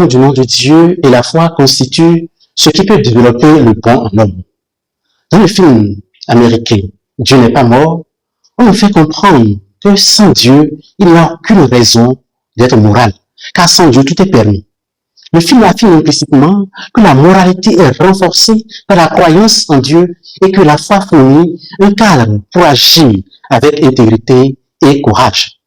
l'amour du nom de Dieu et la foi constituent ce qui peut développer le bon en l'homme. Dans le film américain « Dieu n'est pas mort », on nous fait comprendre que sans Dieu, il n'y a aucune raison d'être moral, car sans Dieu, tout est permis. Le film affirme implicitement que la moralité est renforcée par la croyance en Dieu et que la foi fournit un cadre pour agir avec intégrité et courage.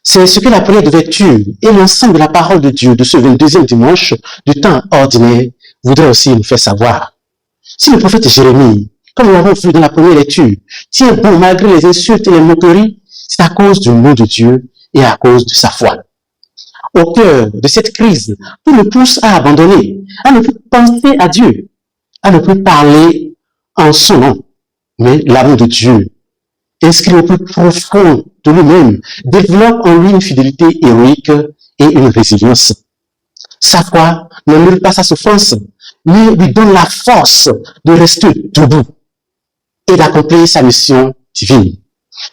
C'est ce que la prière de vertu et l'ensemble de la parole de Dieu de ce 22e dimanche du temps ordinaire voudrait aussi nous faire savoir. Si le prophète Jérémie, comme nous l'avons vu dans la première lecture, tient bon malgré les insultes et les moqueries, c'est à cause du nom de Dieu et à cause de sa foi. Au cœur de cette crise, tout le pousse à abandonner, à ne plus penser à Dieu, à ne plus parler en son nom, mais l'amour de Dieu, inscrit au plus profond de lui-même, développe en lui une fidélité héroïque et une résilience. Sa foi n'annule pas sa souffrance, mais lui donne la force de rester debout et d'accomplir sa mission divine.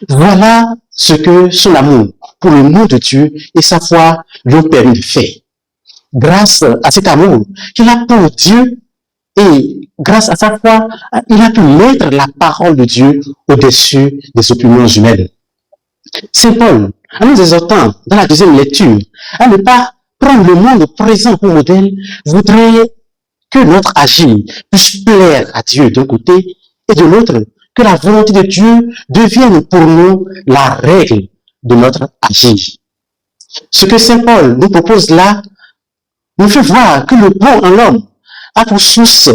Voilà ce que son amour pour le nom de Dieu et sa foi lui ont permis de faire. Grâce à cet amour qu'il a pour Dieu et grâce à sa foi, il a pu mettre la parole de Dieu au-dessus des opinions humaines. Saint Paul, en nous exhortant dans la deuxième lecture à ne pas prendre le monde présent pour modèle, voudrait que notre agir puisse plaire à Dieu d'un côté et de l'autre, que la volonté de Dieu devienne pour nous la règle de notre agir. Ce que Saint Paul nous propose là nous fait voir que le bon en l'homme a pour source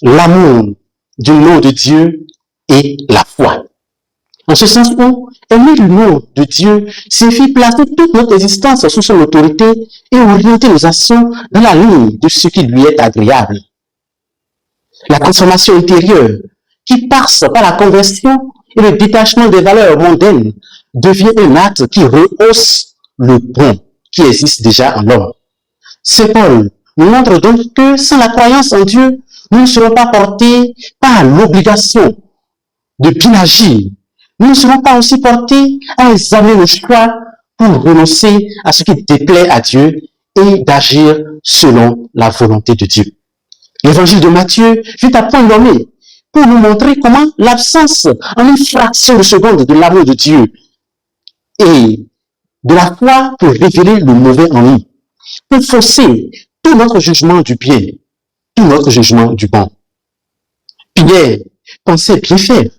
l'amour du nom de Dieu et la foi. En ce sens où aimer le nom de Dieu signifie placer toute notre existence sous son autorité et orienter nos actions dans la ligne de ce qui lui est agréable. La transformation intérieure qui passe par la conversion et le détachement des valeurs mondaines devient un acte qui rehausse le bon qui existe déjà en l'homme. Saint Paul nous montre donc que sans la croyance en Dieu, nous ne serons pas portés par l'obligation de bien agir. Nous ne serons pas aussi portés à examiner le choix pour renoncer à ce qui déplaît à Dieu et d'agir selon la volonté de Dieu. L'évangile de Matthieu vient à point nommé pour nous montrer comment l'absence en une fraction de seconde de l'amour de Dieu et de la foi peut révéler le mauvais en nous, peut fausser tout notre jugement du bien, tout notre jugement du bon. Pierre pensait bien faire.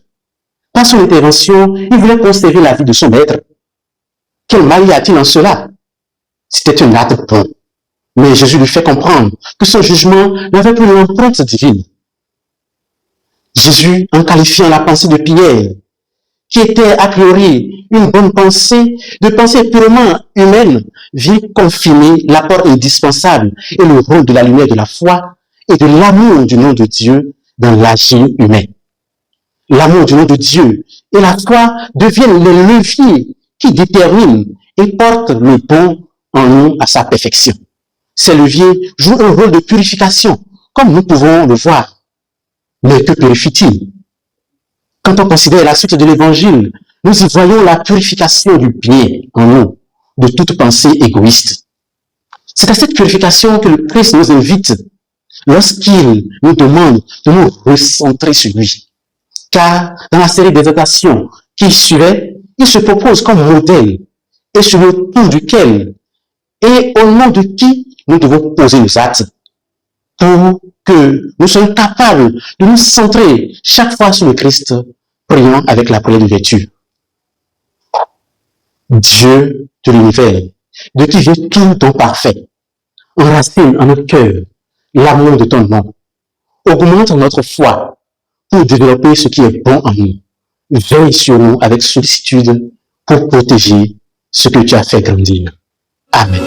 Par son intervention, il voulait conserver la vie de son maître. Quel mal y a-t-il en cela? C'était un acte bon. Mais Jésus lui fait comprendre que son jugement n'avait plus l'empreinte divine. Jésus, en qualifiant la pensée de Pierre, qui était a priori une bonne pensée, de pensée purement humaine, vient confirmer l'apport indispensable et le rôle de la lumière de la foi et de l'amour du nom de Dieu dans l'agir humain. L'amour du nom de Dieu et la foi deviennent les leviers qui déterminent et portent le bon en nous à sa perfection. Ces leviers jouent un rôle de purification, comme nous pouvons le voir. Mais que purifie-t-il? Quand on considère la suite de l'Évangile, nous y voyons la purification du bien en nous, de toute pensée égoïste. C'est à cette purification que le Christ nous invite lorsqu'il nous demande de nous recentrer sur lui. Car dans la série d'exhortations qui suivait, il se propose comme modèle et sur le ton duquel et au nom de qui nous devons poser nos actes pour que nous soyons capables de nous centrer chaque fois sur le Christ, priant avec la prière de vertu. Dieu de l'univers, de qui vient tout don parfait, enracine en notre cœur l'amour de ton nom, augmente notre foi pour développer ce qui est bon en nous. Veille sur nous avec sollicitude pour protéger ce que tu as fait grandir. Amen.